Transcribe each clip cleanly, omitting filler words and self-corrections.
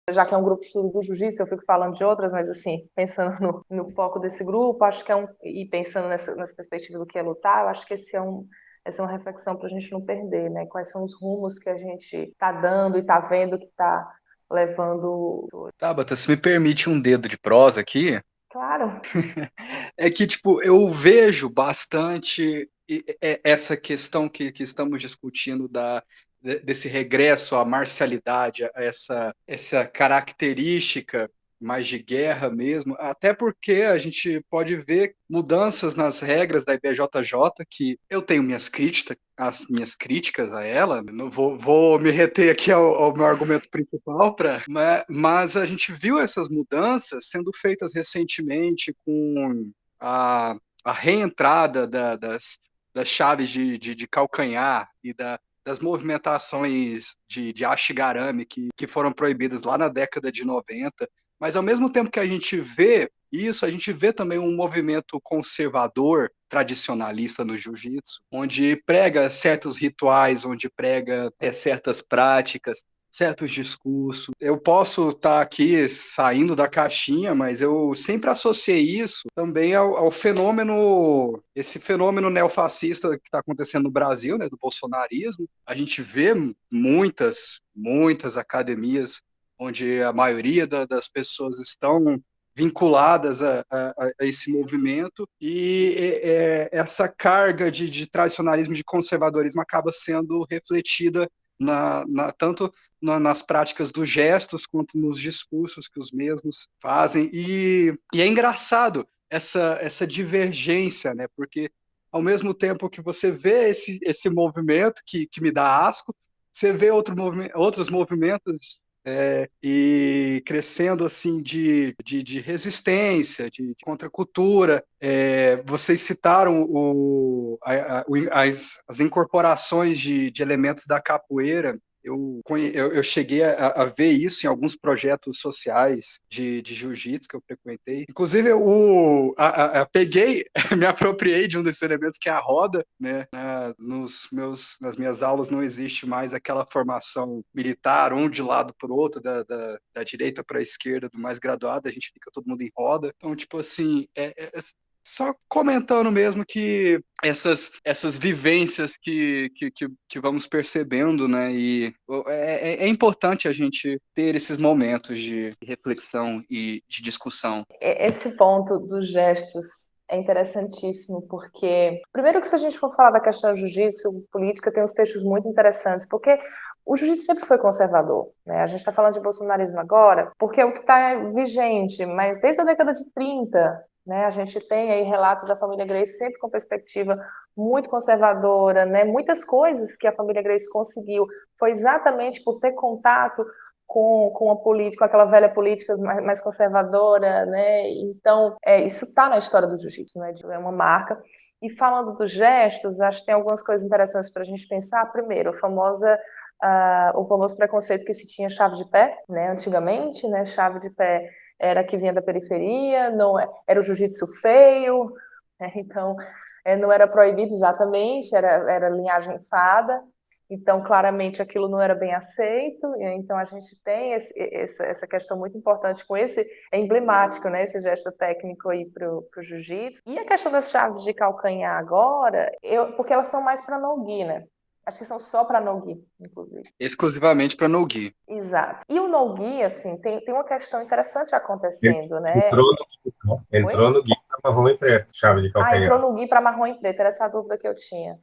Já que é um grupo de estudo do jiu-jitsu, eu fico falando de outras, mas assim, pensando no foco desse grupo, acho que e pensando nessa perspectiva do que é lutar, eu acho que essa é uma reflexão para a gente não perder, né? Quais são os rumos que a gente está dando e está vendo que está levando. Tabata, se me permite um dedo de prosa aqui, Claro, é que, tipo, eu vejo bastante essa questão que estamos discutindo desse regresso à marcialidade, a essa característica mais de guerra mesmo, até porque a gente pode ver mudanças nas regras da IBJJ, que eu tenho as minhas críticas a ela, não vou me reter aqui ao meu argumento principal, mas a gente viu essas mudanças sendo feitas recentemente com a, a reentrada das chaves de calcanhar e das movimentações de ashigarami que foram proibidas lá na década de 90. Mas ao mesmo tempo que a gente vê isso, a gente vê também um movimento conservador, tradicionalista no jiu-jitsu, onde prega certos rituais, onde prega certas práticas, certos discursos. Eu posso estar aqui saindo da caixinha, mas eu sempre associei isso também ao fenômeno, esse fenômeno neofascista que está acontecendo no Brasil, né, do bolsonarismo. A gente vê muitas academias onde a maioria das pessoas estão vinculadas a esse movimento e essa carga de tradicionalismo, de conservadorismo acaba sendo refletida tanto nas práticas dos gestos quanto nos discursos que os mesmos fazem. E é engraçado essa divergência, né? Porque ao mesmo tempo que você vê esse movimento que me dá asco, você vê outros movimentos e crescendo assim de resistência, de contracultura. Vocês citaram as incorporações de elementos da capoeira. Eu cheguei a ver isso em alguns projetos sociais de jiu-jitsu que eu frequentei. Inclusive, peguei, me apropriei de um desses elementos, que é a roda, né? Nas minhas aulas não existe mais aquela formação militar, um de lado para o outro, da direita para a esquerda, do mais graduado, a gente fica todo mundo em roda. Então, tipo assim, só comentando mesmo que essas vivências que vamos percebendo, né? E é importante a gente ter esses momentos de reflexão e de discussão. esse ponto dos gestos é interessantíssimo, porque, primeiro que se a gente for falar da questão do jiu-jitsu, política, tem uns textos muito interessantes, porque o jiu-jitsu sempre foi conservador, né? A gente está falando de bolsonarismo agora, porque é o que está vigente, mas desde a década de 30, né, a gente tem aí relatos da família Gracie sempre com perspectiva muito conservadora, né? Muitas coisas que a família Gracie conseguiu foi exatamente por ter contato com a política, com aquela velha política mais conservadora, né? Então, isso está na história do jiu-jitsu, né? É uma marca. E falando dos gestos, acho que tem algumas coisas interessantes para a gente pensar. Primeiro, o famoso preconceito que se tinha chave de pé, né? Antigamente, né? Chave de pé era que vinha da periferia, não era o jiu-jitsu feio, né? Então não era proibido exatamente, era linhagem fada. Então, claramente, aquilo não era bem aceito. Então, a gente tem essa questão muito importante com é emblemático, né? Esse gesto técnico aí para o jiu-jitsu. E a questão das chaves de calcanhar agora, porque elas são mais para no-gi, né? Acho que são só para no-gi, inclusive. Exclusivamente para no-gi. Exato. E o no-gi, assim, tem uma questão interessante acontecendo, né? Entrou no, Oi? entrou no Gui marrom e preto, chave de Entrou calcanhar. no Gui para marrom e preto, era essa a dúvida que eu tinha.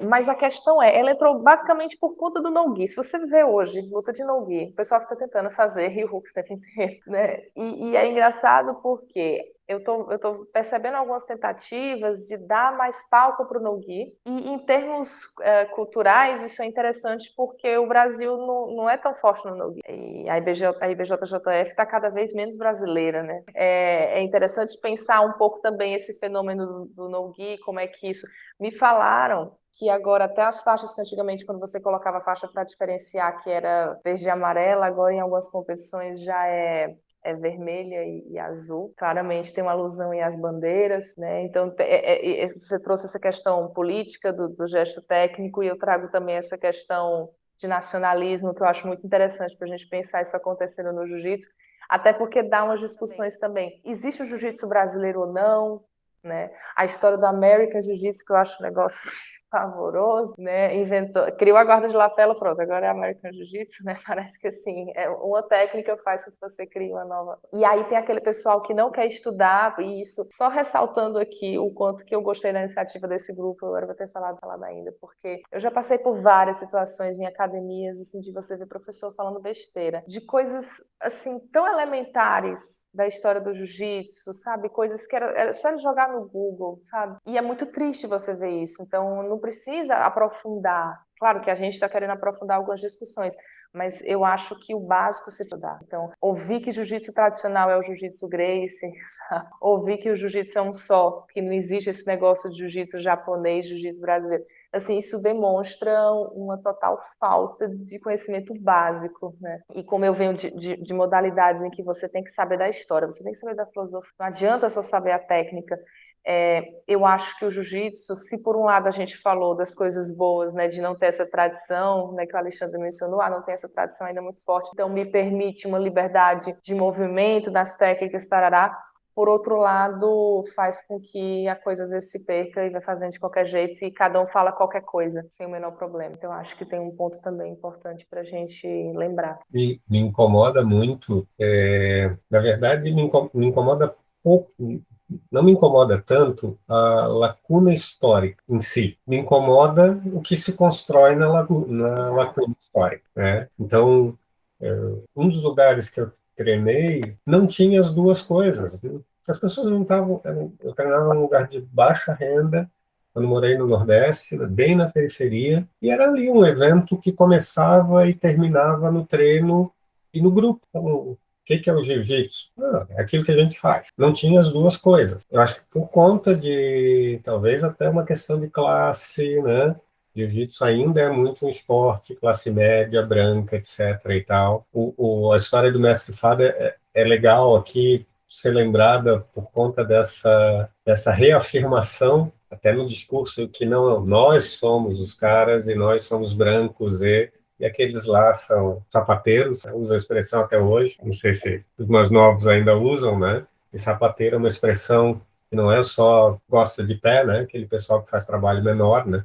Mas a questão ela entrou basicamente por conta do no-gi. Se você vê hoje luta de no-gi, o pessoal fica tentando fazer Ryu Hook o tempo inteiro, né? E é engraçado porque eu tô percebendo algumas tentativas de dar mais palco para o no-gi. E em termos culturais, isso é interessante porque o Brasil não é tão forte no no-gi. E a IBJJF está cada vez menos brasileira, né? É interessante pensar um pouco também esse fenômeno do no-gi, como é que isso... Me falaram que agora até as faixas que antigamente, quando você colocava a faixa para diferenciar que era verde e amarela, agora em algumas competições já é vermelha e azul. Claramente tem uma alusão em as bandeiras, né? Então você trouxe essa questão política do gesto técnico e eu trago também essa questão de nacionalismo, que eu acho muito interessante para a gente pensar isso acontecendo no jiu-jitsu, até porque dá umas discussões também. Existe o jiu-jitsu brasileiro ou não? Né? A história do American Jiu-Jitsu, que eu acho um negócio pavoroso, né? Criou a guarda de lapela, pronto, agora é American Jiu-Jitsu, né? Parece que assim, uma técnica faz com que você crie uma nova. E aí tem aquele pessoal que não quer estudar, e isso, só ressaltando aqui o quanto que eu gostei da iniciativa desse grupo, eu vou ter falado ainda, porque eu já passei por várias situações em academias, assim, de você ver professor falando besteira, de coisas, assim, tão elementares da história do jiu-jitsu, sabe? Coisas que era só jogar no Google, sabe? E é muito triste você ver isso. Então, não precisa aprofundar. Claro que a gente está querendo aprofundar algumas discussões, mas eu acho que o básico se estudar. Então, ouvir que jiu-jitsu tradicional é o jiu-jitsu Gracie, sabe? Ouvir que o jiu-jitsu é um só, que não existe esse negócio de jiu-jitsu japonês, jiu-jitsu brasileiro. Assim, isso demonstra uma total falta de conhecimento básico, né? E como eu venho de modalidades em que você tem que saber da história, você tem que saber da filosofia, não adianta só saber a técnica. Eu acho que o jiu-jitsu, se por um lado a gente falou das coisas boas, né, de não ter essa tradição, né, que o Alexandre mencionou, não tem essa tradição ainda muito forte, então me permite uma liberdade de movimento das técnicas, tarará. Por outro lado, faz com que a coisa às vezes se perca e vai fazendo de qualquer jeito e cada um fala qualquer coisa, sem o menor problema. Então, acho que tem um ponto também importante para a gente lembrar. Me incomoda muito, na verdade, me incomoda pouco, não me incomoda tanto a lacuna histórica em si, me incomoda o que se constrói na lacuna histórica, né? Então, um dos lugares que eu treinei não tinha as duas coisas. As pessoas não estavam. Eu treinava num lugar de baixa renda, quando morei no Nordeste, bem na periferia, e era ali um evento que começava e terminava no treino e no grupo. Então, o que é o jiu-jitsu? É aquilo que a gente faz. Não tinha as duas coisas. Eu acho que por conta de, talvez até uma questão de classe, né? Jiu-jitsu ainda é muito um esporte, classe média, branca, etc. e tal. A história do mestre Fada é legal aqui ser lembrada por conta dessa reafirmação, até no discurso, que não nós somos os caras e nós somos brancos e aqueles lá são sapateiros, usa a expressão até hoje, não sei se os mais novos ainda usam, né? E sapateiro é uma expressão que não é só gosta de pé, né? Aquele pessoal que faz trabalho menor, né?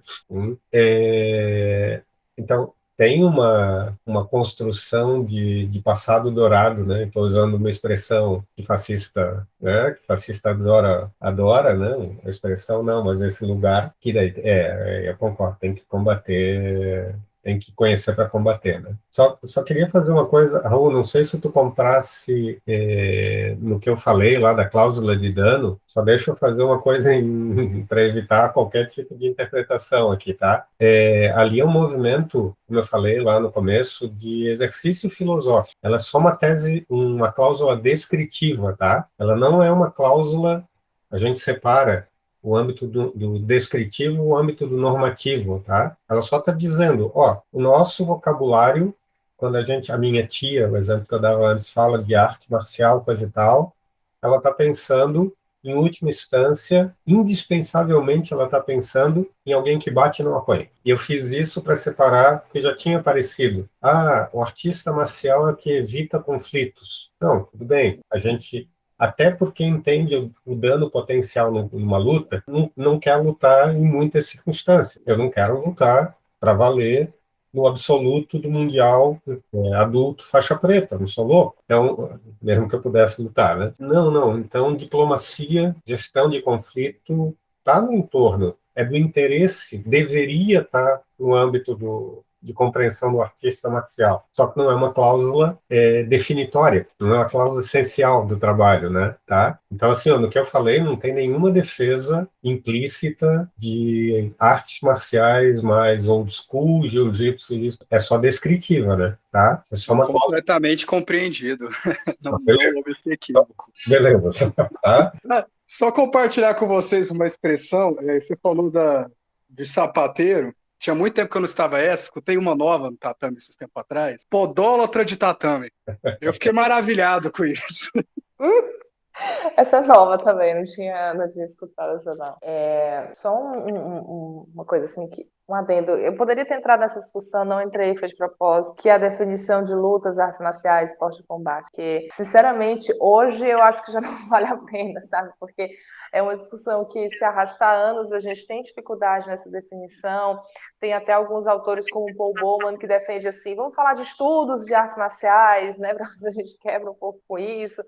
Então, tem uma construção de passado dourado, né? Estou usando uma expressão que fascista, né? Que fascista adora, né? A expressão não, mas esse lugar que daí, eu concordo, tem que combater, tem que conhecer para combater, né? Só queria fazer uma coisa, Raul, não sei se tu comprasse no que eu falei lá da cláusula de dano, só deixa eu fazer uma coisa para evitar qualquer tipo de interpretação aqui, tá? Ali é um movimento, como eu falei lá no começo, de exercício filosófico. Ela é só uma tese, uma cláusula descritiva, tá? Ela não é uma cláusula, a gente separa o âmbito do descritivo e o âmbito do normativo, tá? Ela só está dizendo, ó, o nosso vocabulário, quando a minha tia, o exemplo que eu dava antes, fala de arte marcial, coisa e tal, ela está pensando, em última instância, indispensavelmente ela está pensando em alguém que bate e não apanha. E eu fiz isso para separar, porque já tinha aparecido. O artista marcial é que evita conflitos. Não, tudo bem, a gente até porque entende o dano potencial numa luta, não quer lutar em muitas circunstâncias. Eu não quero lutar para valer no absoluto do Mundial adulto faixa preta, não sou louco. Então, mesmo que eu pudesse lutar, né? Não. Então, diplomacia, gestão de conflito, está no entorno. É do interesse, deveria estar no âmbito de compreensão do artista marcial. Só que não é uma cláusula definitória, não é uma cláusula essencial do trabalho, né? Tá? Então, assim, no que eu falei, não tem nenhuma defesa implícita de artes marciais mais old school, jiu-jitsu, isso. É só descritiva, né? Tá? É só uma cláusula. Completamente compreendido. Não houve esse equívoco. Beleza. Tá? Só compartilhar com vocês uma expressão, você falou de sapateiro. Tinha muito tempo que eu não estava escutei uma nova no tatame esses tempos atrás. Podólatra de tatame. Eu fiquei maravilhado com isso. Essa é nova também, não tinha escutado essa não. Só uma coisa assim, um adendo. Eu poderia ter entrado nessa discussão, não entrei, foi de propósito, que é a definição de lutas, artes marciais, esporte de combate. Que, sinceramente, hoje eu acho que já não vale a pena, sabe? Porque é uma discussão que se arrasta há anos, a gente tem dificuldade nessa definição. Tem até alguns autores como Paul Bowman que defende assim, vamos falar de estudos de artes marciais, né? Para a gente quebra um pouco com isso.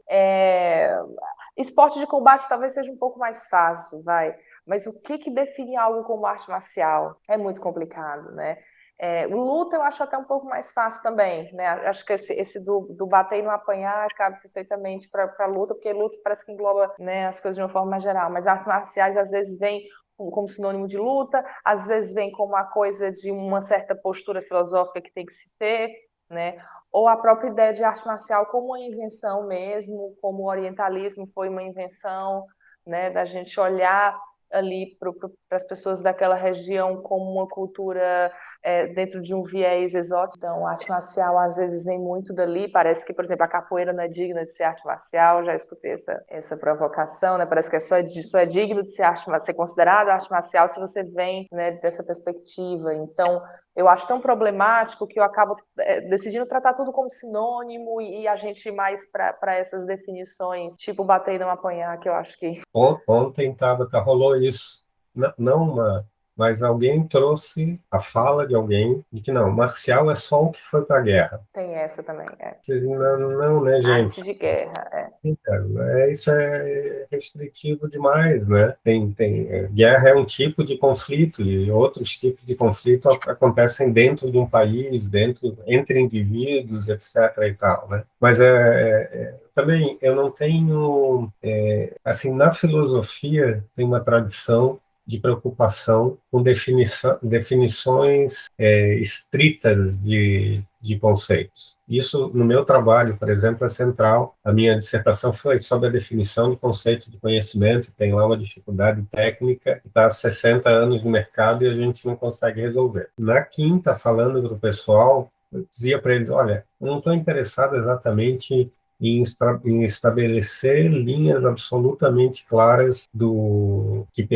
Esporte de combate talvez seja um pouco mais fácil, vai. Mas o que define algo como arte marcial? É muito complicado, né? O luta eu acho até um pouco mais fácil também, né? Acho que esse do bater e não apanhar cabe perfeitamente para luta, porque luta parece que engloba, né, as coisas de uma forma mais geral. Mas artes marciais às vezes vem como sinônimo de luta, às vezes vem como uma coisa de uma certa postura filosófica que tem que se ter, né? Ou a própria ideia de arte marcial como uma invenção mesmo, como o orientalismo foi uma invenção, né, da gente olhar ali para as pessoas daquela região como uma cultura dentro de um viés exótico. Então, a arte marcial às vezes vem muito dali. Parece que, por exemplo, a capoeira não é digna de ser arte marcial. Já escutei essa provocação, né? Parece que só é digno de ser considerado arte marcial se você vem, né, dessa perspectiva. Então, eu acho tão problemático que eu acabo decidindo tratar tudo como sinônimo e a gente ir mais para essas definições, tipo bater e não apanhar, que eu acho que... Ontem, Tabata, rolou isso. Não mas alguém trouxe a fala de alguém de que não, marcial é só o que foi para a guerra. Tem essa também, Não, né, gente? Arte de guerra, Então, isso é restritivo demais, né? Guerra é um tipo de conflito e outros tipos de conflito acontecem dentro de um país, entre indivíduos, etc. e tal, né? Mas também eu não tenho, assim, na filosofia tem uma tradição de preocupação com definições estritas de conceitos. Isso, no meu trabalho, por exemplo, é central. A minha dissertação foi sobre a definição de conceito de conhecimento. Tem lá uma dificuldade técnica que está há 60 anos no mercado e a gente não consegue resolver. Na quinta, falando para o pessoal, eu dizia para eles, olha, eu não estou interessado exatamente em estabelecer linhas absolutamente claras que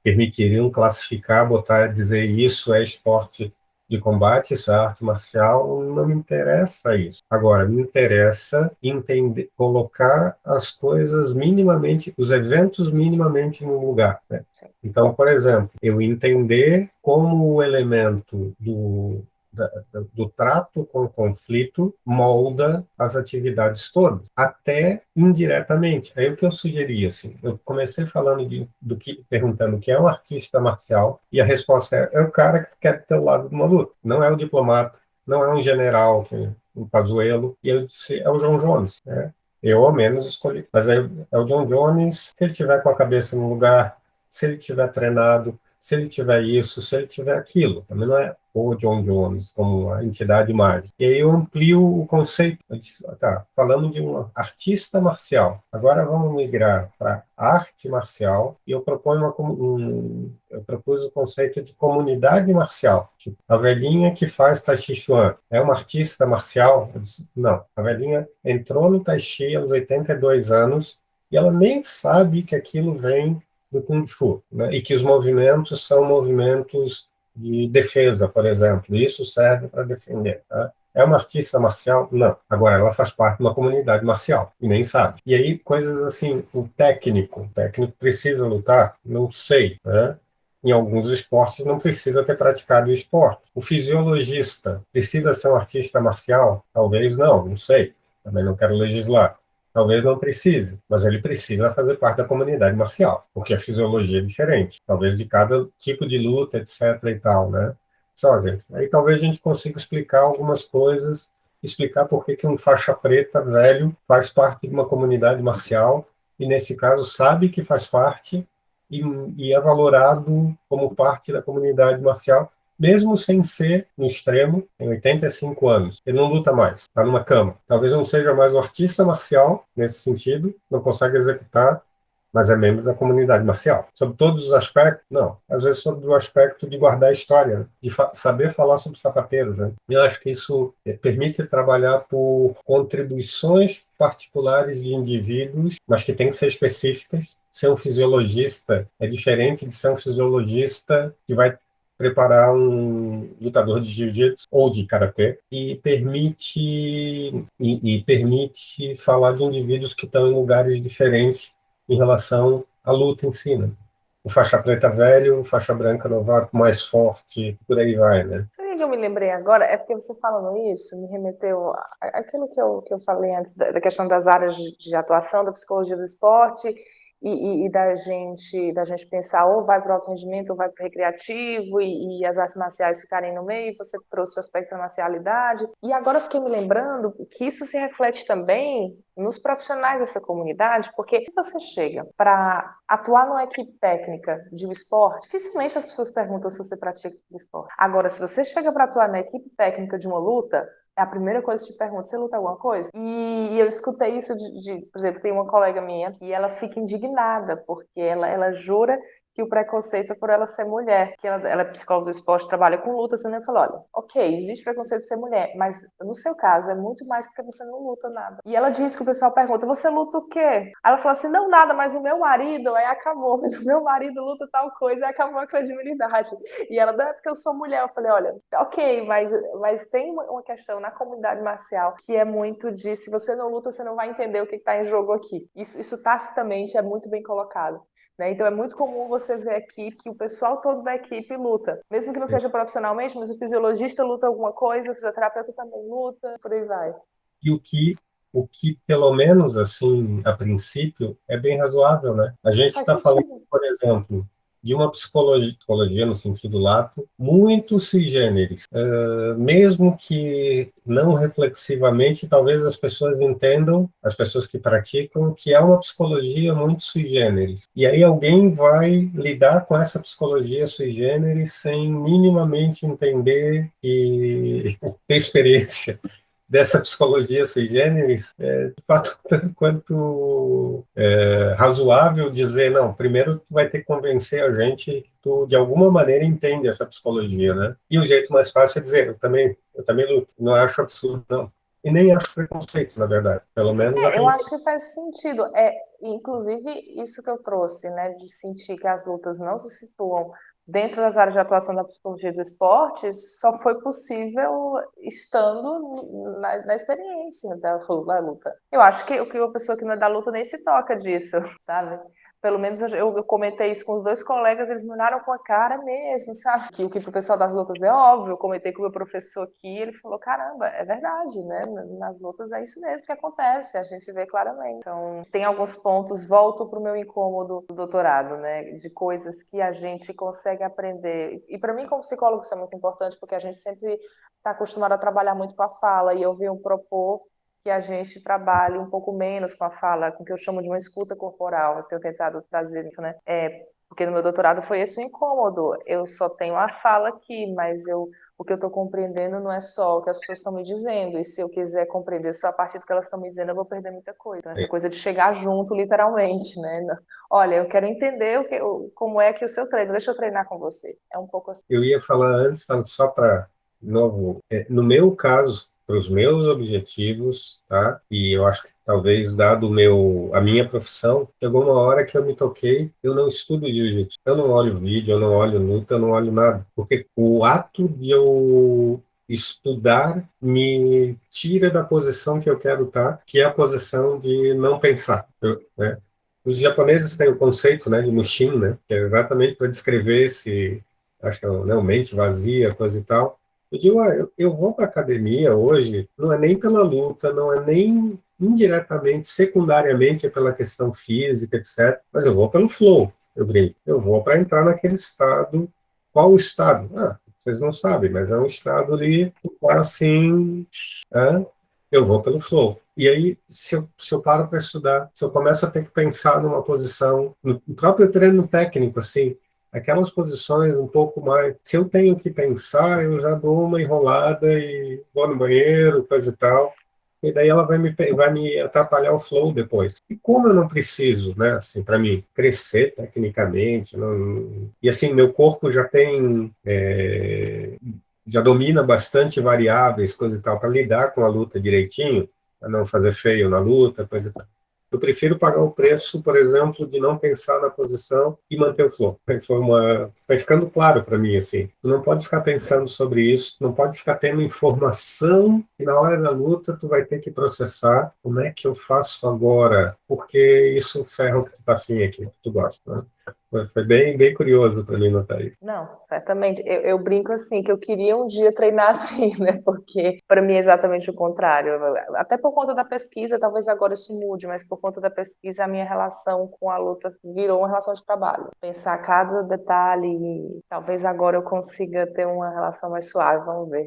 permitiriam classificar, dizer isso é esporte de combate, isso é arte marcial, não me interessa isso. Agora, me interessa entender, colocar as coisas minimamente, os eventos minimamente no lugar, né? Então, por exemplo, eu entender como o elemento do trato com o conflito molda as atividades todas, até indiretamente. Aí o que eu sugeri, assim, eu comecei falando perguntando o que é um artista marcial, e a resposta é o cara que quer ter o lado de uma luta, não é o diplomata, não é um general, um Pazuello, e eu disse, é o John Jones, né? Eu, ao menos, escolhi. Mas é o John Jones, se ele tiver com a cabeça no lugar, se ele tiver treinado, se ele tiver isso, se ele tiver aquilo. Também não é o John Jones como uma entidade mágica. E aí eu amplio o conceito. Eu disse, falando de um artista marcial. Agora vamos migrar para arte marcial e eu eu propus o conceito de comunidade marcial. Tipo, a velhinha que faz Tai Chi Chuan é uma artista marcial? Eu disse, não. A velhinha entrou no Tai Chi aos 82 anos e ela nem sabe que aquilo vem do Kung Fu, né? E que os movimentos são movimentos de defesa, por exemplo. Isso serve para defender. Tá? É uma artista marcial? Não. Agora, ela faz parte de uma comunidade marcial e nem sabe. E aí, coisas assim, o técnico precisa lutar? Não sei, né? Em alguns esportes não precisa ter praticado o esporte. O fisiologista precisa ser um artista marcial? Talvez não sei. Também não quero legislar. Talvez não precise, mas ele precisa fazer parte da comunidade marcial, porque a fisiologia é diferente, talvez de cada tipo de luta, etc. e tal, né? Só, gente, aí talvez a gente consiga explicar algumas coisas, explicar por que um faixa preta velho faz parte de uma comunidade marcial e, nesse caso, sabe que faz parte e é valorado como parte da comunidade marcial, mesmo sem ser no extremo, tem 85 anos. Ele não luta mais, está numa cama. Talvez não seja mais um artista marcial, nesse sentido, não consegue executar, mas é membro da comunidade marcial. Sobre todos os aspectos? Não. Às vezes sobre o aspecto de guardar a história, né? De saber falar sobre sapateiros. Né? Eu acho que isso permite trabalhar por contribuições particulares de indivíduos, mas que têm que ser específicas. Ser um fisiologista é diferente de ser um fisiologista que vai preparar um lutador de jiu-jitsu ou de karatê e permite falar de indivíduos que estão em lugares diferentes em relação à luta em si, né? O faixa preta velho, o faixa branca novato mais forte, por aí vai, né? Sabe o que eu me lembrei agora? É porque você falando isso me remeteu àquilo que eu falei antes da questão das áreas de atuação da psicologia do esporte e da gente pensar ou vai para o alto rendimento ou vai para o recreativo e as artes marciais ficarem no meio, você trouxe o aspecto da marcialidade. E agora eu fiquei me lembrando que isso se reflete também nos profissionais dessa comunidade, porque se você chega para atuar numa equipe técnica de um esporte, dificilmente as pessoas perguntam se você pratica esporte. Agora, se você chega para atuar na equipe técnica de uma luta, é a primeira coisa que te pergunta, você luta alguma coisa? E eu escutei isso por exemplo, tem uma colega minha e ela fica indignada, porque ela jura que o preconceito é por ela ser mulher, que ela é psicóloga do esporte, trabalha com lutas, e eu falo, olha, ok, existe preconceito por ser mulher, mas no seu caso é muito mais porque você não luta nada. E ela diz que o pessoal pergunta, você luta o quê? Aí ela fala assim, não, nada, mas o meu marido, aí acabou, mas o meu marido luta tal coisa, aí acabou a credibilidade. E ela, não é porque eu sou mulher. Eu falei, olha, ok, mas tem uma questão na comunidade marcial que é muito de, se você não luta, você não vai entender o que está em jogo aqui. Isso tacitamente é muito bem colocado. Né? Então é muito comum você ver aqui que o pessoal todo da equipe luta, mesmo que não seja profissionalmente, mas o fisiologista luta alguma coisa, o fisioterapeuta também luta, por aí vai. E o que pelo menos, assim, a princípio, é bem razoável, né? A gente Faz está falando, sentido. por exemplo, de uma psicologia no sentido lato, muito sui generis. Mesmo que não reflexivamente, talvez as pessoas entendam, as pessoas que praticam, que é uma psicologia muito sui generis. E aí alguém vai lidar com essa psicologia sui generis sem minimamente entender e ter experiência dessa psicologia sui generis, de fato, tanto quanto razoável dizer, não, primeiro tu vai ter que convencer a gente que tu, de alguma maneira, entende essa psicologia, né? E o jeito mais fácil é dizer, eu também luto, não acho absurdo, não. E nem acho preconceito, na verdade, pelo menos a Eu princípio. acho que faz sentido. Inclusive, isso que eu trouxe, né, de sentir que as lutas não se situam dentro das áreas de atuação da psicologia do esporte, só foi possível estando na experiência da luta. Eu acho que uma pessoa que não é da luta nem se toca disso, sabe? Pelo menos eu comentei isso com os dois colegas, eles me olharam com a cara mesmo, sabe? Que o que pro pessoal das lutas é óbvio. Eu comentei com o meu professor aqui, ele falou: caramba, é verdade, né? Nas lutas é isso mesmo que acontece, a gente vê claramente. Então, tem alguns pontos, volto pro meu incômodo do doutorado, né? De coisas que a gente consegue aprender. E para mim, como psicólogo, isso é muito importante, porque a gente sempre está acostumado a trabalhar muito com a fala, e eu venho propor que a gente trabalhe um pouco menos com a fala, com o que eu chamo de uma escuta corporal. Eu tenho tentado trazer isso, né? Porque no meu doutorado foi esse o incômodo. Eu só tenho a fala aqui, mas o que eu estou compreendendo não é só o que as pessoas estão me dizendo. E se eu quiser compreender só a partir do que elas estão me dizendo, eu vou perder muita coisa. Então, essa coisa de chegar junto, literalmente, né? Olha, eu quero entender como é que o seu treino, deixa eu treinar com você. É um pouco assim. Eu ia falar antes, só para, novo, no meu caso, para os meus objetivos, tá? E eu acho que talvez, dado a minha profissão, chegou uma hora que eu me toquei, eu não estudo jiu-jitsu, eu não olho vídeo, eu não olho luta, eu não olho nada, porque o ato de eu estudar me tira da posição que eu quero estar, que é a posição de não pensar, né? Os japoneses têm o conceito, né, de mushin, né, que é exatamente para descrever esse, acho que é, né, mente vazia, coisa e tal. Eu digo, eu vou para academia hoje, não é nem pela luta, não é nem indiretamente, secundariamente é pela questão física, etc. Mas eu vou pelo flow, eu brinco. Eu vou para entrar naquele estado. Qual o estado? Vocês não sabem, mas é um estado ali que tá assim, né? Eu vou pelo flow. E aí, se eu paro para estudar, se eu começo a ter que pensar numa posição, no próprio treino técnico, assim, aquelas posições um pouco mais. Se eu tenho que pensar, eu já dou uma enrolada e vou no banheiro, coisa e tal. E daí ela vai me atrapalhar o flow depois. E como eu não preciso, né, assim, para mim, crescer tecnicamente, não, e assim, meu corpo já tem. Já domina bastante variáveis, coisa e tal, para lidar com a luta direitinho, a não fazer feio na luta, coisa e tal. Eu prefiro pagar o preço, por exemplo, de não pensar na posição e manter o flow. Vai ficando claro para mim, assim. Tu não pode ficar pensando sobre isso, não pode ficar tendo informação e na hora da luta tu vai ter que processar como é que eu faço agora, porque isso ferra o que tu tá afim aqui, que tu gosta, né? Foi bem, bem curioso para mim notar isso. Não, certamente. Eu brinco assim, que eu queria um dia treinar assim, né? Porque para mim é exatamente o contrário. Até por conta da pesquisa, talvez agora isso mude, mas por conta da pesquisa, a minha relação com a luta virou uma relação de trabalho. Pensar cada detalhe, e talvez agora eu consiga ter uma relação mais suave, vamos ver.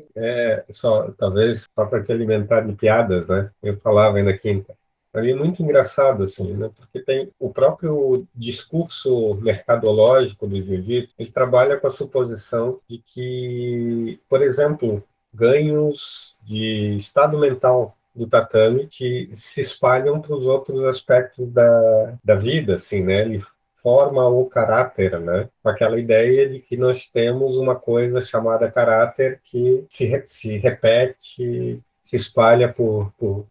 Talvez só para te alimentar de piadas, né? Eu falava ainda quinta. Para mim é muito engraçado, assim, né? Porque tem o próprio discurso mercadológico do jiu-jitsu, ele trabalha com a suposição de que, por exemplo, ganhos de estado mental do tatame que se espalham para os outros aspectos da vida, assim, né? Ele forma o caráter, né? Com aquela ideia de que nós temos uma coisa chamada caráter que se repete, se espalha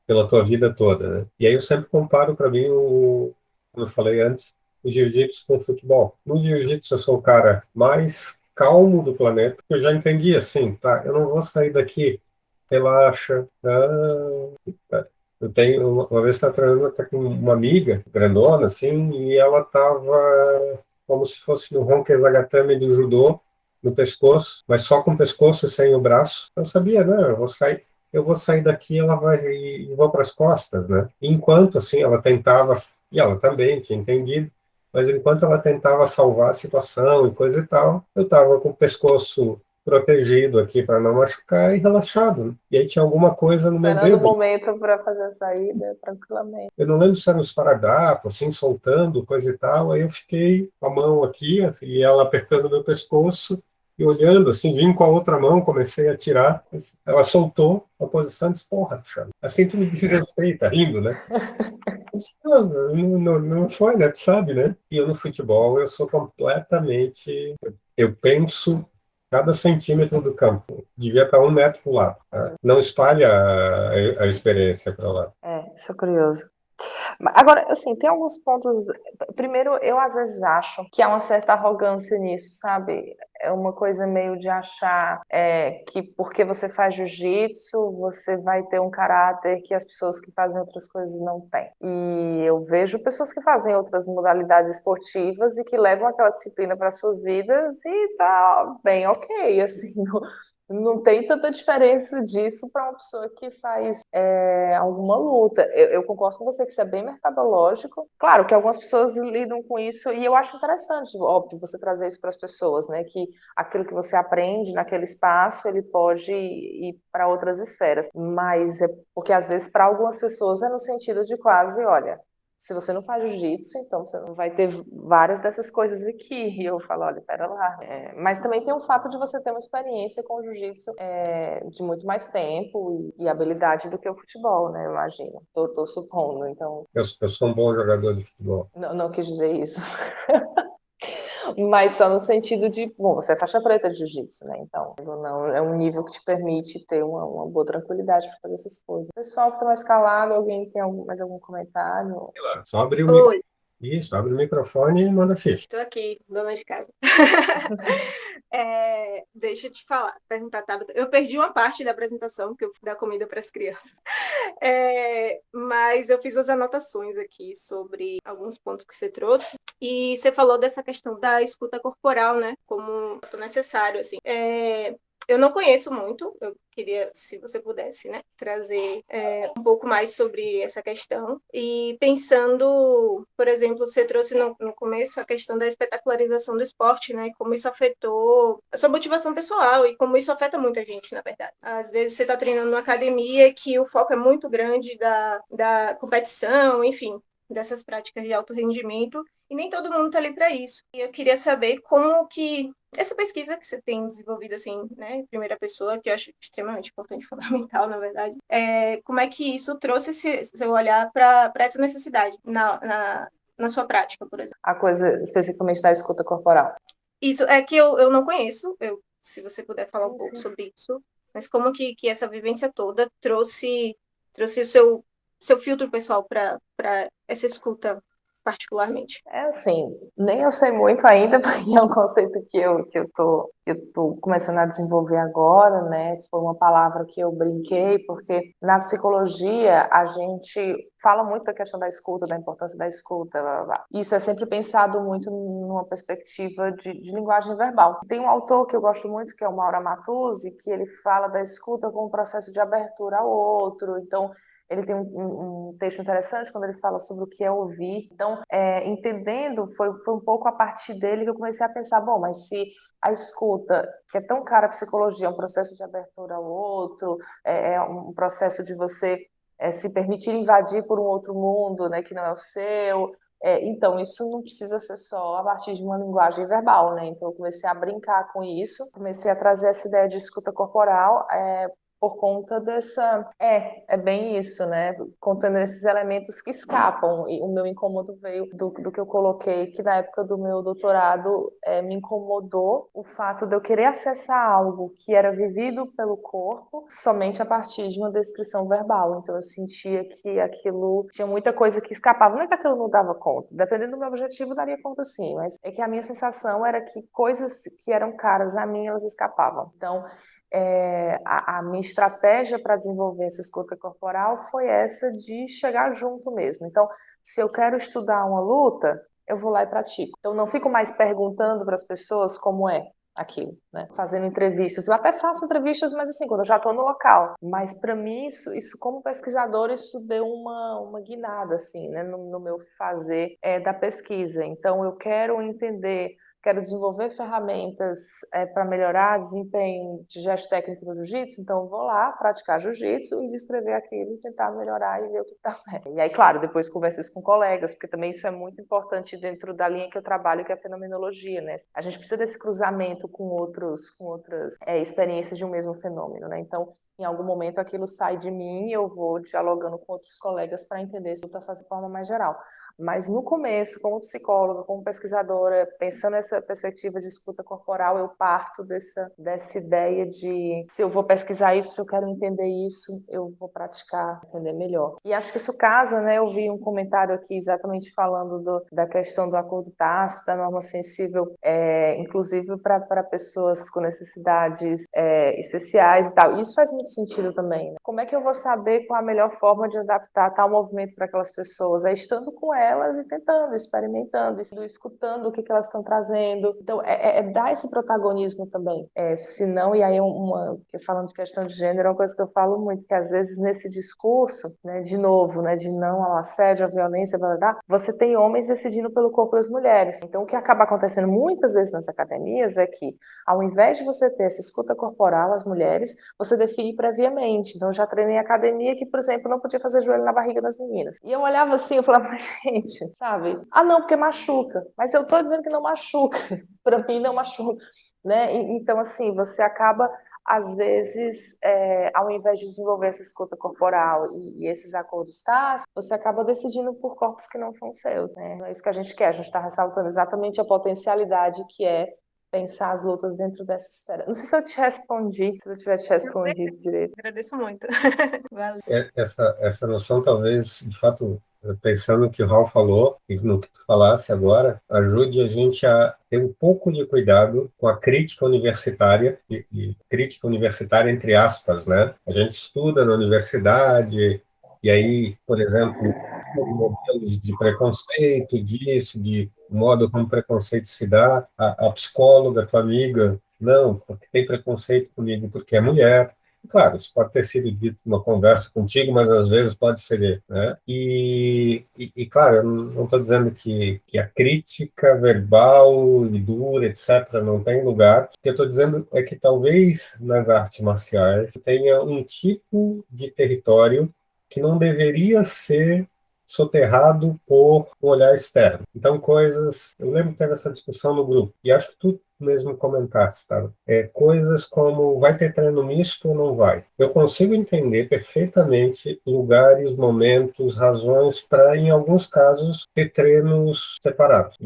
pela tua vida toda, né? E aí eu sempre comparo para mim como eu falei antes, o jiu-jitsu com o futebol. No jiu-jitsu eu sou o cara mais calmo do planeta. Eu já entendi assim, tá? Eu não vou sair daqui, relaxa. Eu tenho uma vez estava treinando até com uma amiga grandona assim, e ela estava como se fosse no Honkai Zagatame do judô, no pescoço, mas só com o pescoço e sem o braço. Eu sabia, né? Eu vou sair daqui, ela vai e vou para as costas, né? Enquanto assim ela tentava, e ela também tinha entendido, mas enquanto ela tentava salvar a situação e coisa e tal, eu estava com o pescoço protegido aqui para não machucar e relaxado, né? E aí tinha alguma coisa no meu Esperando o dedo. momento para fazer a saída, tranquilamente. Eu não lembro se era um esparadrapo, assim, soltando, coisa e tal. Aí eu fiquei com a mão aqui, e ela apertando meu pescoço, e olhando, assim, vim com a outra mão, comecei a tirar. Ela soltou a posição e disse, porra, Thiago, assim tu me desrespeita, rindo, né? Não, não foi, né? Tu sabe, né? E eu no futebol, eu sou completamente... Eu penso cada centímetro do campo. Devia estar 1 metro para o lado. Tá? Não espalha a experiência para lá. Isso é curioso. Agora, assim, tem alguns pontos. Primeiro, eu às vezes acho que há uma certa arrogância nisso, sabe? É uma coisa meio de achar que porque você faz jiu-jitsu, você vai ter um caráter que as pessoas que fazem outras coisas não têm. E eu vejo pessoas que fazem outras modalidades esportivas e que levam aquela disciplina para suas vidas e tá bem ok, assim, não tem tanta diferença disso para uma pessoa que faz alguma luta. Eu concordo com você que isso é bem mercadológico. Claro que algumas pessoas lidam com isso e eu acho interessante, óbvio, você trazer isso para as pessoas, né? Que aquilo que você aprende naquele espaço, ele pode ir para outras esferas. Mas é porque às vezes para algumas pessoas é no sentido de quase, olha, se você não faz jiu-jitsu, então você não vai ter várias dessas coisas aqui. E eu falo, olha, pera lá. Mas também tem o fato de você ter uma experiência com o jiu-jitsu de muito mais tempo e habilidade do que o futebol, né? Eu imagino. Tô supondo, então. Eu sou um bom jogador de futebol. Não quis dizer isso. Mas só no sentido de, bom, você é faixa preta de jiu-jitsu, né? Então, não, é um nível que te permite ter uma boa tranquilidade para fazer essas coisas. Pessoal que tá mais calado, alguém tem mais algum comentário? Sei lá, só abre Oi, isso, abre o microfone e manda ficha. estou aqui, dona de casa. Deixa eu te falar, perguntar, Tabata. Eu perdi uma parte da apresentação, que eu fui dar comida para as crianças. Mas eu fiz umas anotações aqui sobre alguns pontos que você trouxe. E você falou dessa questão da escuta corporal, né? Como necessário, assim. Eu não conheço muito, eu queria, se você pudesse, né, trazer um pouco mais sobre essa questão. E pensando, por exemplo, você trouxe no começo a questão da espetacularização do esporte, né, como isso afetou a sua motivação pessoal e como isso afeta muita gente, na verdade. Às vezes você está treinando numa academia que o foco é muito grande da competição, enfim, dessas práticas de alto rendimento, e nem todo mundo está ali para isso. E eu queria saber como que essa pesquisa que você tem desenvolvido, assim, né, em primeira pessoa, que eu acho extremamente importante, fundamental, na verdade, como é que isso trouxe seu olhar para essa necessidade na sua prática, por exemplo? A coisa especificamente da escuta corporal. Isso é que eu não conheço, se você puder falar um pouco Sim. sobre isso, mas como que essa vivência toda trouxe o seu seu filtro pessoal para essa escuta particularmente? É assim, nem eu sei muito ainda, porque é um conceito que eu tô começando a desenvolver agora, né? Foi uma palavra que eu brinquei, porque na psicologia a gente fala muito da questão da escuta, da importância da escuta, blá, blá, blá. Isso é sempre pensado muito numa perspectiva de linguagem verbal. Tem um autor que eu gosto muito, que é o Mauro Amatuzzi, que ele fala da escuta como um processo de abertura ao outro. Então, ele tem um texto interessante quando ele fala sobre o que é ouvir. Então, entendendo, foi um pouco a partir dele que eu comecei a pensar, bom, mas se a escuta, que é tão cara a psicologia, é um processo de abertura ao outro, é um processo de você se permitir invadir por um outro mundo, né, que não é o seu. Então, isso não precisa ser só a partir de uma linguagem verbal, né? Então, eu comecei a brincar com isso, comecei a trazer essa ideia de escuta corporal, por conta dessa. É bem isso, né? Contando esses elementos que escapam. E o meu incômodo veio do que eu coloquei, que na época do meu doutorado me incomodou o fato de eu querer acessar algo que era vivido pelo corpo somente a partir de uma descrição verbal. Então eu sentia que aquilo tinha muita coisa que escapava. Não é que aquilo não dava conta, dependendo do meu objetivo, daria conta sim, mas é que a minha sensação era que coisas que eram caras a mim, elas escapavam. Então, a minha estratégia para desenvolver essa escuta corporal foi essa de chegar junto mesmo. Então, se eu quero estudar uma luta, eu vou lá e pratico. Então, não fico mais perguntando para as pessoas como é aquilo, né? Fazendo entrevistas. Eu até faço entrevistas, mas assim, quando eu já estou no local. Mas para mim, isso como pesquisadora, isso deu uma guinada, assim, né? No meu fazer da pesquisa. Então, eu quero entender. Quero desenvolver ferramentas para melhorar desempenho de gesto técnico do jiu-jitsu, então eu vou lá praticar jiu-jitsu e descrever aquilo e tentar melhorar e ver o que está certo. E aí, claro, depois converso isso com colegas, porque também isso é muito importante dentro da linha que eu trabalho, que é a fenomenologia, né? A gente precisa desse cruzamento com outras experiências de um mesmo fenômeno, né? Então, em algum momento aquilo sai de mim e eu vou dialogando com outros colegas para entender se está fazendo de forma mais geral. Mas no começo, como psicóloga, como pesquisadora, pensando nessa perspectiva de escuta corporal, eu parto dessa ideia de se eu vou pesquisar isso, se eu quero entender isso, eu vou praticar, entender melhor. E acho que isso casa, né? Eu vi um comentário aqui exatamente falando da questão do acordo tácito, da norma sensível, inclusive para pessoas com necessidades especiais e tal. Isso faz muito sentido também, né? Como é que eu vou saber qual a melhor forma de adaptar tal movimento para aquelas pessoas? É estando com elas e tentando, experimentando, escutando o que elas estão trazendo. Então, dar esse protagonismo também. Se não, e aí falando de questão de gênero, é uma coisa que eu falo muito, que às vezes nesse discurso, né, de novo, né, de não ao assédio, à violência, blá, blá, blá, você tem homens decidindo pelo corpo das mulheres. Então, o que acaba acontecendo muitas vezes nas academias é que, ao invés de você ter essa escuta corporal às mulheres, você define previamente. Então, eu já treinei em academia que, por exemplo, não podia fazer joelho na barriga das meninas. E eu olhava assim, eu falava, gente, sabe? Ah, não, porque machuca. Mas eu tô dizendo que não machuca. Para mim, não machuca. Né? Então, assim, você acaba, às vezes, ao invés de desenvolver essa escuta corporal e esses acordos tácitos, você acaba decidindo por corpos que não são seus. Né? Não é isso que a gente quer. A gente está ressaltando exatamente a potencialidade que é pensar as lutas dentro dessa esfera. Não sei se eu te respondi, se eu tiver te respondido direito. Agradeço muito. Valeu. Essa noção, talvez, de fato, pensando no que o Raul falou e no que tu falasse agora, ajude a gente a ter um pouco de cuidado com a crítica universitária, e crítica universitária entre aspas, né? A gente estuda na universidade, e aí, por exemplo, modelos de preconceito, de modo como preconceito se dá, a psicóloga, tua amiga, não, porque tem preconceito comigo porque é mulher. Claro, isso pode ter sido dito numa conversa contigo, mas às vezes pode ser, né? Claro, eu não estou dizendo que a crítica verbal e dura, etc., não tem lugar. O que eu estou dizendo é que talvez nas artes marciais tenha um tipo de território que não deveria ser soterrado por um olhar externo. Então, eu lembro que teve essa discussão no grupo, e acho que tu mesmo comentaste, tá? Coisas como vai ter treino misto ou não vai. Eu consigo entender perfeitamente lugares, momentos, razões para, em alguns casos, ter treinos separados.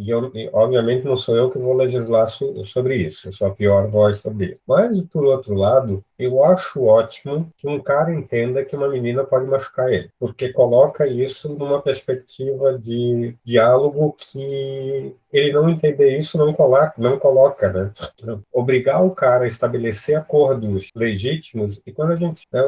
Obviamente, não sou eu que vou legislar sobre isso. Eu sou a pior voz sobre isso. Mas, por outro lado, eu acho ótimo que um cara entenda que uma menina pode machucar ele, porque coloca isso numa perspectiva de diálogo que ele não entender isso não coloca, né? Obrigar o cara a estabelecer acordos legítimos, e quando a gente, né,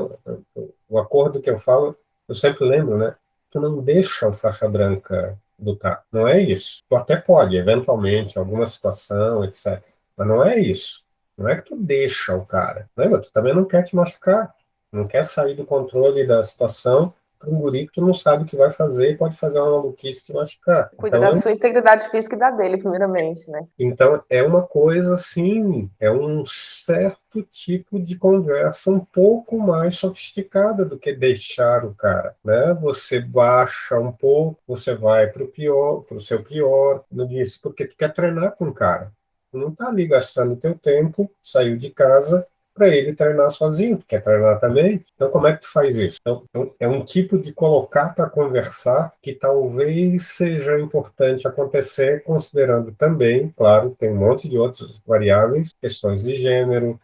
o acordo que eu falo, eu sempre lembro, né? Tu não deixa o faixa branca lutar. Não é isso. Tu até pode, eventualmente, em alguma situação, etc. Mas não é isso. Não é que tu deixa o cara. Lembra? Tu também não quer te machucar. Não quer sair do controle da situação para um guri que tu não sabe o que vai fazer e pode fazer uma maluquice e te machucar. Cuida da sua integridade física e da dele, primeiramente, né? Então, é uma coisa assim, é um certo tipo de conversa um pouco mais sofisticada do que deixar o cara, né? Você baixa um pouco, você vai para o pior, para o seu pior, não disse, porque tu quer treinar com o cara. Tu não tá ali gastando teu tempo, saiu de casa para ele treinar sozinho, tu quer treinar também. Então, como é que tu faz isso? Então, é um tipo de colocar para conversar que talvez seja importante acontecer, considerando também, claro, tem um monte de outras variáveis, questões de gênero,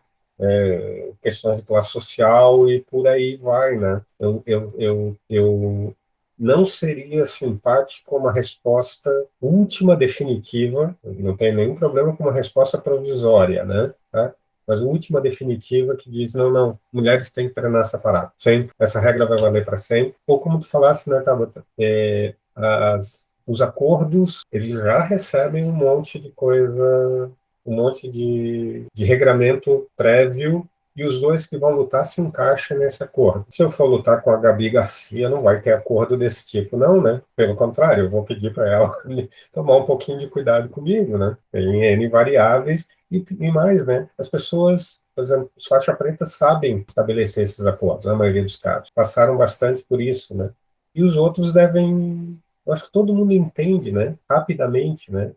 questões de classe social e por aí vai, né? Eu não seria simpático uma resposta última, definitiva, não tem nenhum problema com uma resposta provisória, né? Tá? Mas a última definitiva que diz, não, não, mulheres têm que treinar separado. Sempre. Essa regra vai valer para sempre. Ou como tu falasse, né, Tabata? Os acordos, eles já recebem um monte de coisa, um monte de regramento prévio, e os dois que vão lutar se encaixam nesse acordo. Se eu for lutar com a Gabi Garcia, não vai ter acordo desse tipo, não, né? Pelo contrário, eu vou pedir para ela tomar um pouquinho de cuidado comigo, né? Tem N variáveis e mais, né? As pessoas, por exemplo, os faixa preta sabem estabelecer esses acordos, na maioria dos casos. Passaram bastante por isso, né? E os outros devem... Eu acho que todo mundo entende, né? Rapidamente, né?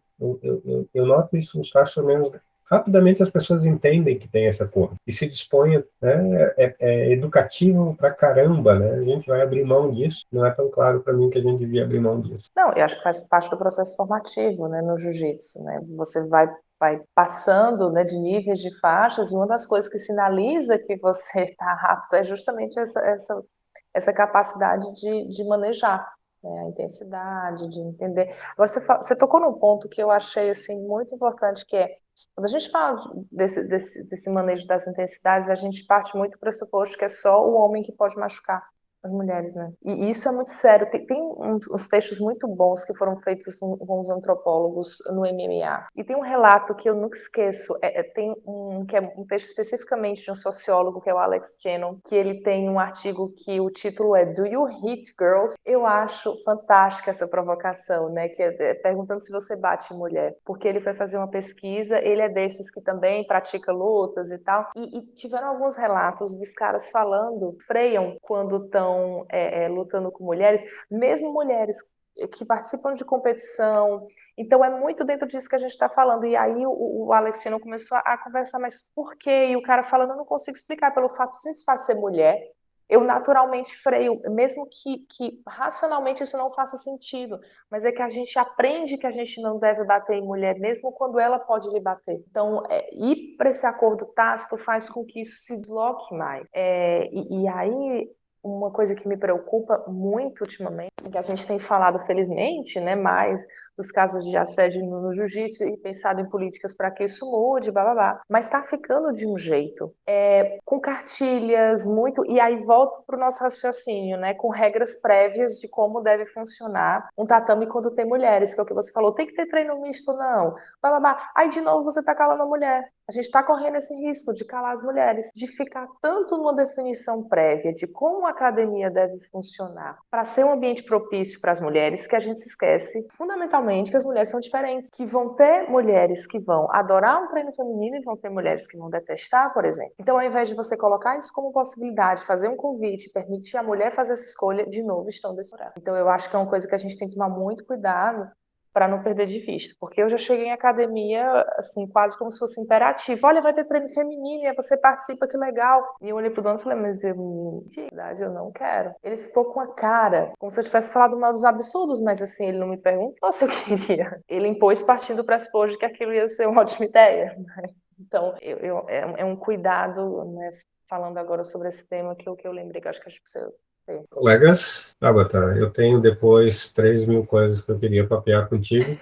Eu noto isso nos faixas menos. Rapidamente as pessoas entendem que tem esse acordo e se dispõem, né? É educativo pra caramba, né? A gente vai abrir mão disso. Não é tão claro para mim que a gente devia abrir mão disso. Não, eu acho que faz parte do processo formativo, né, no jiu-jitsu, né? Você vai passando, né, de níveis de faixas, e uma das coisas que sinaliza que você está apto é justamente essa capacidade de manejar, né, a intensidade, de entender. Agora, você tocou num ponto que eu achei assim, muito importante, que é, quando a gente fala desse manejo das intensidades, a gente parte muito do pressuposto que é só o homem que pode machucar as mulheres, né? E isso é muito sério. Tem uns textos muito bons que foram feitos com os antropólogos no MMA. E tem um relato que eu nunca esqueço. Tem que é um texto especificamente de um sociólogo, que é o Alex Shannon, que ele tem um artigo que o título é Do You Hit Girls? Eu acho fantástica essa provocação, né? Que é perguntando se você bate em mulher. Porque ele foi fazer uma pesquisa, ele é desses que também pratica lutas e tal. E tiveram alguns relatos dos caras falando, freiam quando estão lutando com mulheres, mesmo mulheres que participam de competição. Então é muito dentro disso que a gente está falando. E aí o Alex Chino começou a conversar, mas por quê? E o cara falando, eu não consigo explicar, pelo fato de isso ser mulher, eu naturalmente freio, mesmo que racionalmente isso não faça sentido, mas é que a gente aprende que a gente não deve bater em mulher, mesmo quando ela pode lhe bater. Então, ir para esse acordo tácito faz com que isso se desloque mais. E aí, uma coisa que me preocupa muito ultimamente, que a gente tem falado, felizmente, né, mais dos casos de assédio no jiu-jitsu e pensado em políticas para que isso mude, blá, blá, blá. Mas está ficando de um jeito, com cartilhas, muito, e aí volto para o nosso raciocínio, né, com regras prévias de como deve funcionar um tatame quando tem mulheres, que é o que você falou, tem que ter treino misto, não, blá, blá, blá. Aí de novo você está calando a mulher. A gente está correndo esse risco de calar as mulheres, de ficar tanto numa definição prévia de como a academia deve funcionar para ser um ambiente propício para as mulheres, que a gente se esquece fundamentalmente que as mulheres são diferentes, que vão ter mulheres que vão adorar um treino feminino e vão ter mulheres que vão detestar, por exemplo. Então, ao invés de você colocar isso como possibilidade, fazer um convite, permitir a mulher fazer essa escolha, de novo estão destoradas. Então, eu acho que é uma coisa que a gente tem que tomar muito cuidado, para não perder de vista, porque eu já cheguei em academia, assim, quase como se fosse imperativo. Olha, vai ter treino feminino, e aí você participa, que legal. E eu olhei pro dono e falei, mas de verdade, eu não quero. Ele ficou com a cara, como se eu tivesse falado mal dos absurdos, mas assim, ele não me perguntou se eu queria. Ele impôs partindo do pressuposto de que aquilo ia ser uma ótima ideia. Então, é um cuidado, né, falando agora sobre esse tema, que eu lembrei que eu acho que a gente precisa ter. Colegas, Tabata, eu tenho depois 3.000 coisas que eu queria papear contigo.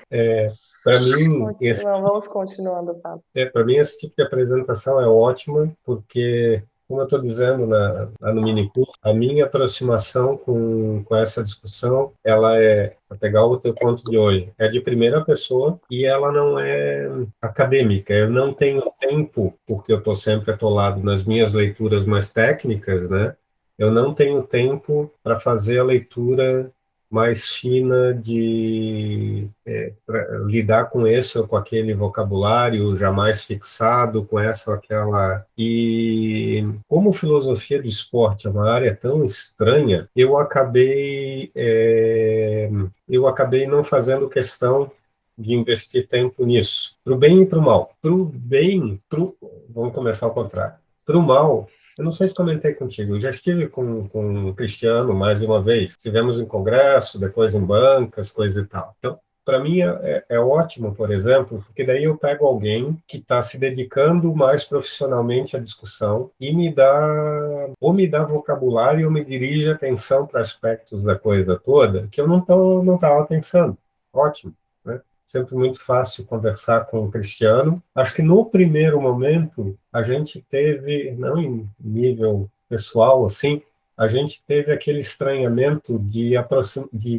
Para mim, Vamos continuando, Fábio. para mim, esse tipo de apresentação é ótima, porque, como eu estou dizendo lá no mini curso, a minha aproximação com essa discussão, ela é, para pegar o teu ponto de hoje, é de primeira pessoa e ela não é acadêmica. Eu não tenho tempo, porque eu estou sempre atolado nas minhas leituras mais técnicas, né? Eu não tenho tempo para fazer a leitura mais fina pra lidar com esse ou com aquele vocabulário jamais fixado, com essa ou aquela. E como filosofia do esporte é uma área tão estranha, eu acabei não fazendo questão de investir tempo nisso, para o bem e para o mal. Para o bem, vamos começar ao contrário. Para o mal, eu não sei se comentei contigo, eu já estive com o Cristiano mais de uma vez. Estivemos em congresso, depois em bancas, coisa e tal. Então, para mim é ótimo, por exemplo, porque daí eu pego alguém que está se dedicando mais profissionalmente à discussão e me dá vocabulário ou me dirige a atenção para aspectos da coisa toda que eu não estava pensando. Ótimo, né? Sempre muito fácil conversar com o Cristiano. Acho que no primeiro momento a gente teve, não em nível pessoal assim, a gente teve aquele estranhamento de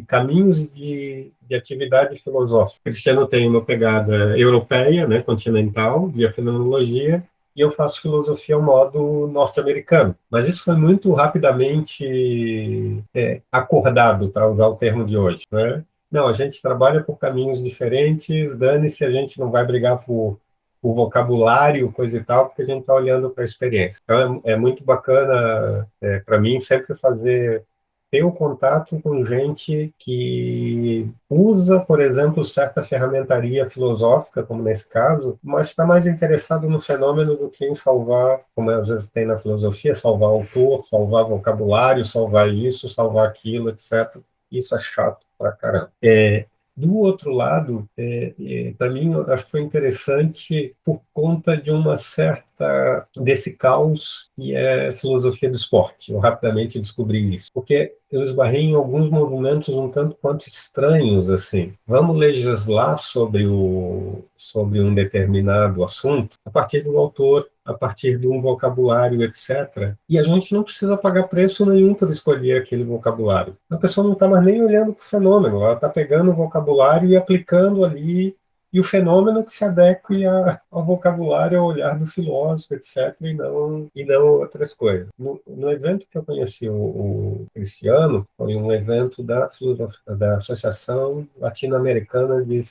caminhos de atividade filosófica. O Cristiano tem uma pegada europeia, né, continental, de fenomenologia, e eu faço filosofia ao modo norte-americano. Mas isso foi muito rapidamente acordado, para usar o termo de hoje, né? Não, a gente trabalha por caminhos diferentes, dane-se, a gente não vai brigar por vocabulário, coisa e tal, porque a gente está olhando para a experiência. Então, é muito bacana, para mim, sempre ter um contato com gente que usa, por exemplo, certa ferramentaria filosófica, como nesse caso, mas está mais interessado no fenômeno do que em salvar, como às vezes tem na filosofia, salvar autor, salvar vocabulário, salvar isso, salvar aquilo, etc. Isso é chato pra caramba. Do outro lado, para mim, eu acho que foi interessante por conta de uma desse caos que é filosofia do esporte. Eu rapidamente descobri isso, porque eu esbarrei em alguns movimentos um tanto quanto estranhos, assim. Vamos legislar sobre um determinado assunto a partir do autor, a partir de um vocabulário, etc. E a gente não precisa pagar preço nenhum por escolher aquele vocabulário. A pessoa não está mais nem olhando para o fenômeno, ela está pegando o vocabulário e aplicando ali, e o fenômeno que se adeque ao vocabulário, ao olhar do filósofo, etc., e não outras coisas. No evento que eu conheci o Cristiano, foi um evento da Associação Latino-Americana de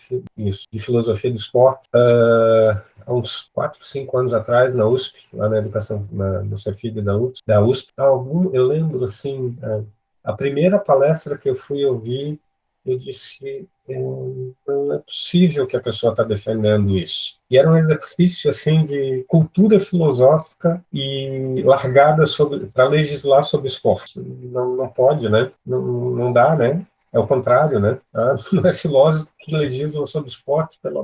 Filosofia do Esporte, há uns 4, 5 anos atrás, na USP, lá na educação, no Cefid da USP, eu lembro, assim, a primeira palestra que eu fui ouvir, eu disse, não é possível que a pessoa está defendendo isso. E era um exercício, assim, de cultura filosófica e largada para legislar sobre esporte. Não pode, né? Não dá, né? É o contrário, né? Não é filósofo que legisla sobre esporte, pelo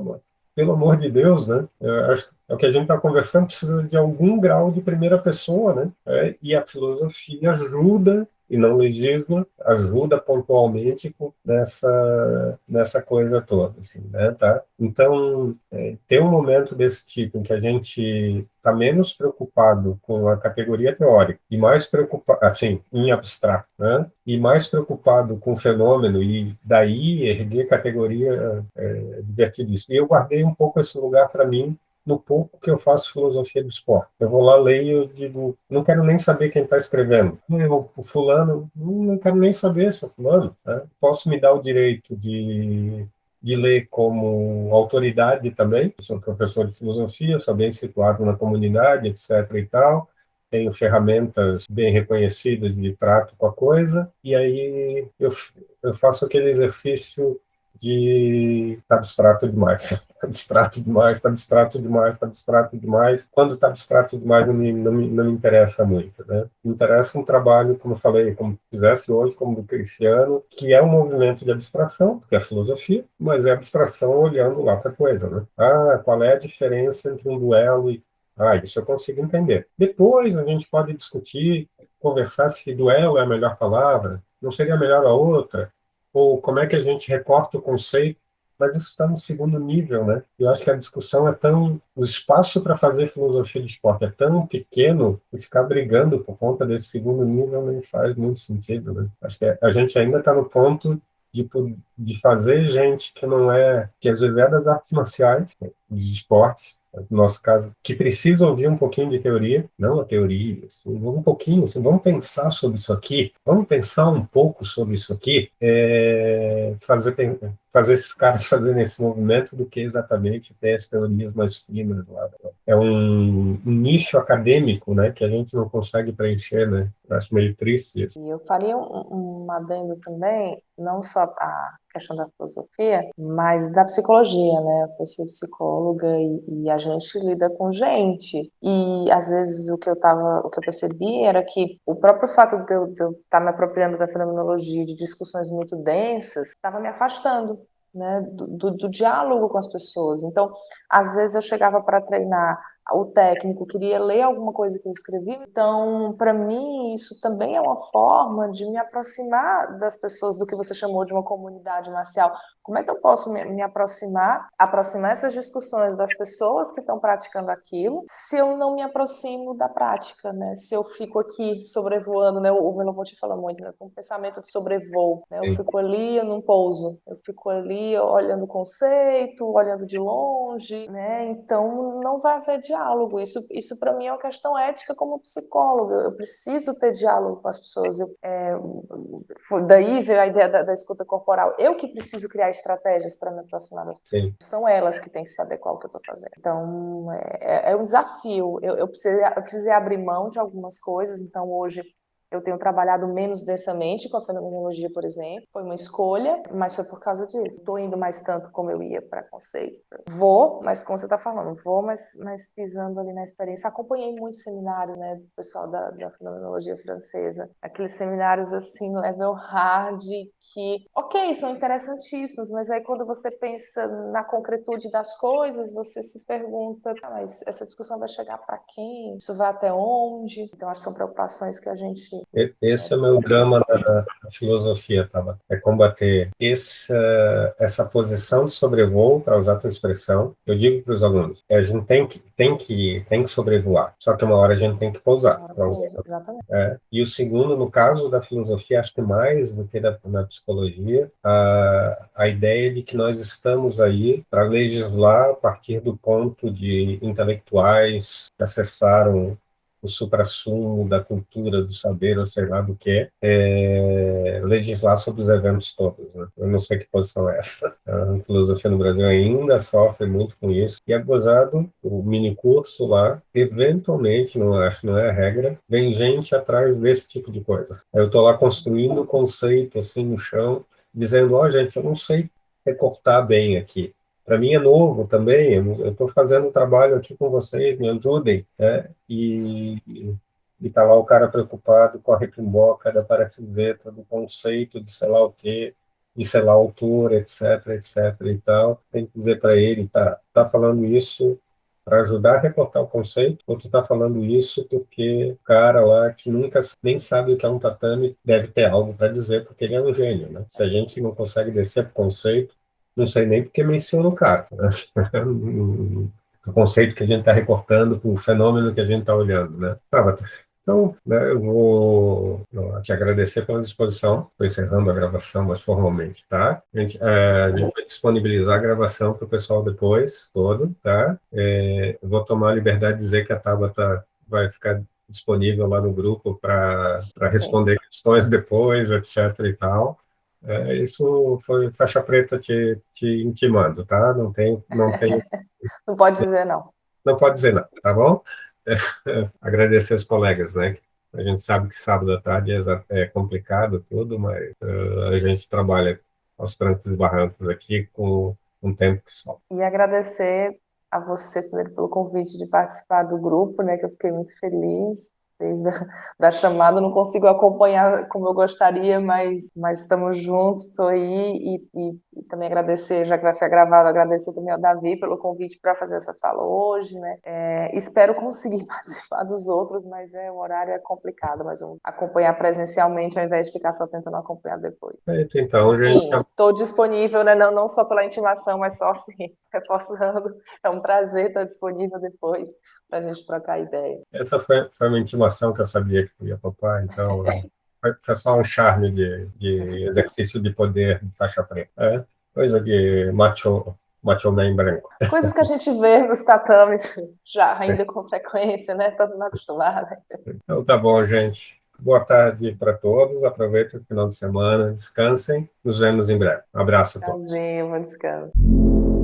amor de Deus, né? Eu acho que é o que a gente está conversando, precisa de algum grau de primeira pessoa, né? E a filosofia ajuda, e não legisla, ajuda pontualmente nessa coisa toda, assim, né? Tá? Então, ter um momento desse tipo em que a gente está menos preocupado com a categoria teórica e mais preocupado, assim, em abstrato, né? E mais preocupado com o fenômeno e daí erguer categoria divertidíssimo. E eu guardei um pouco esse lugar para mim no pouco que eu faço filosofia do esporte. Eu vou lá, leio e eu digo, não quero nem saber quem está escrevendo. O fulano, não quero nem saber se é fulano. Né? Posso me dar o direito de ler como autoridade também. Eu sou professor de filosofia, sou bem situado na comunidade, etc. e tal. Tenho ferramentas bem reconhecidas de trato com a coisa. E aí eu faço aquele exercício de tá abstrato demais, tá abstrato demais, tá abstrato demais, tá abstrato demais. Quando tá abstrato demais não me interessa muito, né? Me interessa um trabalho, como eu falei, como fizesse hoje, como do Cristiano, que é um movimento de abstração, que é a filosofia, mas é abstração olhando lá para a coisa, né? Ah, qual é a diferença entre um duelo e... Ah, isso eu consigo entender. Depois a gente pode discutir, conversar se duelo é a melhor palavra, não seria melhor a outra, ou como é que a gente recorta o conceito, mas isso está no segundo nível, né? Eu acho que a discussão é tão... O espaço para fazer filosofia de esporte é tão pequeno que ficar brigando por conta desse segundo nível não faz muito sentido, né? Acho que a gente ainda está no ponto de fazer gente que não é... que às vezes é das artes marciais, né, dos esportes, no nosso caso, que precisa ouvir um pouquinho de teoria, não a teoria, assim, um pouquinho, assim, vamos pensar sobre isso aqui, vamos pensar um pouco sobre isso aqui, fazer esses caras fazerem esse movimento do que exatamente ter as teorias mais finas lá. É um nicho acadêmico, né, que a gente não consegue preencher, né? Eu acho meio triste isso. E eu faria um adendo também, não só a questão da filosofia, mas da psicologia, né? Eu sou psicóloga e a gente lida com gente. E às vezes o que eu percebi era que o próprio fato de eu estar me apropriando da fenomenologia de discussões muito densas estava me afastando, né, do diálogo com as pessoas. Então, às vezes eu chegava para treinar, o técnico queria ler alguma coisa que eu escrevi. Então, para mim, isso também é uma forma de me aproximar das pessoas, do que você chamou de uma comunidade marcial. Como é que eu posso me aproximar essas discussões das pessoas que estão praticando aquilo, se eu não me aproximo da prática, né? Se eu fico aqui sobrevoando, né? O Merleau-Ponty fala muito, né? Com um pensamento de sobrevoo, né? Eu fico ali, eu não pouso. Eu fico ali olhando o conceito, olhando de longe, né? Então, não vai haver diálogo. Isso para mim é uma questão ética como psicólogo. Eu preciso ter diálogo com as pessoas. Daí veio a ideia da escuta corporal. Eu que preciso criar estratégias para me aproximar das pessoas. Sim. São elas que têm que se adequar ao que eu estou fazendo. Então, é um desafio. Eu precisei abrir mão de algumas coisas. Então, hoje, eu tenho trabalhado menos densamente com a fenomenologia, por exemplo. Foi uma escolha, mas foi por causa disso. Estou indo mais tanto como eu ia para conceito. Vou, mas como você está falando, mas pisando ali na experiência. Acompanhei muitos seminários, né, do pessoal da fenomenologia francesa. Aqueles seminários, assim, level hard, que, ok, são interessantíssimos, mas aí quando você pensa na concretude das coisas, você se pergunta, mas essa discussão vai chegar para quem? Isso vai até onde? Então, acho que são preocupações que a gente... Esse é o meu drama da filosofia, Tabata. É combater essa posição de sobrevoo, para usar a tua expressão. Eu digo para os alunos, a gente tem que sobrevoar, só que uma hora a gente tem que pousar. Exatamente. E o segundo, no caso da filosofia, acho que mais do que na psicologia, a ideia de que nós estamos aí para legislar a partir do ponto de intelectuais que acessaram o suprassumo da cultura, do saber, ou sei lá do que legislar sobre os eventos todos, né? Eu não sei que posição é essa. A filosofia no Brasil ainda sofre muito com isso. E é gozado, o mini curso lá, eventualmente, não acho, não é a regra, vem gente atrás desse tipo de coisa. Eu estou lá construindo o conceito, assim, no chão, dizendo, gente, eu não sei recortar bem aqui. Para mim é novo também, eu estou fazendo um trabalho aqui com vocês, me ajudem, né? E tá lá o cara preocupado com a repimboca da parafuseta, do conceito de sei lá o quê, de sei lá a altura, etc, etc e tal. Tem que dizer para ele, tá falando isso para ajudar a recortar o conceito, ou tu tá falando isso porque o cara lá que nunca nem sabe o que é um tatame deve ter algo para dizer, porque ele é um gênio, né? Se a gente não consegue descer pro conceito, não sei nem porque menciona o cara, né? O conceito que a gente está recortando, o fenômeno que a gente está olhando, né? Então, né, eu vou te agradecer pela disposição. Estou encerrando a gravação, mas formalmente, tá? A gente vai disponibilizar a gravação para o pessoal depois, todo, tá? Eu vou tomar a liberdade de dizer que a Tabata vai ficar disponível lá no grupo para responder questões depois, etc e tal. Isso foi faixa preta te intimando, tá? Não tem... Não pode dizer não. Não pode dizer nada, tá bom? Agradecer aos colegas, né? A gente sabe que sábado à tarde é complicado tudo, mas a gente trabalha aos trancos e barrancos aqui com um tempo que só. E agradecer a você primeiro pelo convite de participar do grupo, né, que eu fiquei muito feliz. Desde da chamada, não consigo acompanhar como eu gostaria, mas estamos juntos, estou aí, e também agradecer, já que vai ficar gravado, agradecer também ao Davi pelo convite para fazer essa fala hoje, né? Espero conseguir participar dos outros, mas o horário é complicado, mas vamos acompanhar presencialmente ao invés de ficar só tentando acompanhar depois. Então, gente, Sim, estou disponível, né? Não só pela intimação, mas só assim, reforçando. É um prazer estar disponível depois para a gente trocar ideia. essa foi uma intimação que eu sabia que eu ia topar, então foi só um charme de exercício de poder de faixa preta. Coisa de macho man branco. Coisas que a gente vê nos tatames já ainda com frequência, né? Todo mundo acostumado. Então tá bom, gente. Boa tarde para todos. Aproveitem o final de semana, descansem. Nos vemos em breve. Um abraço a todos. Tchauzinho, bom descanso.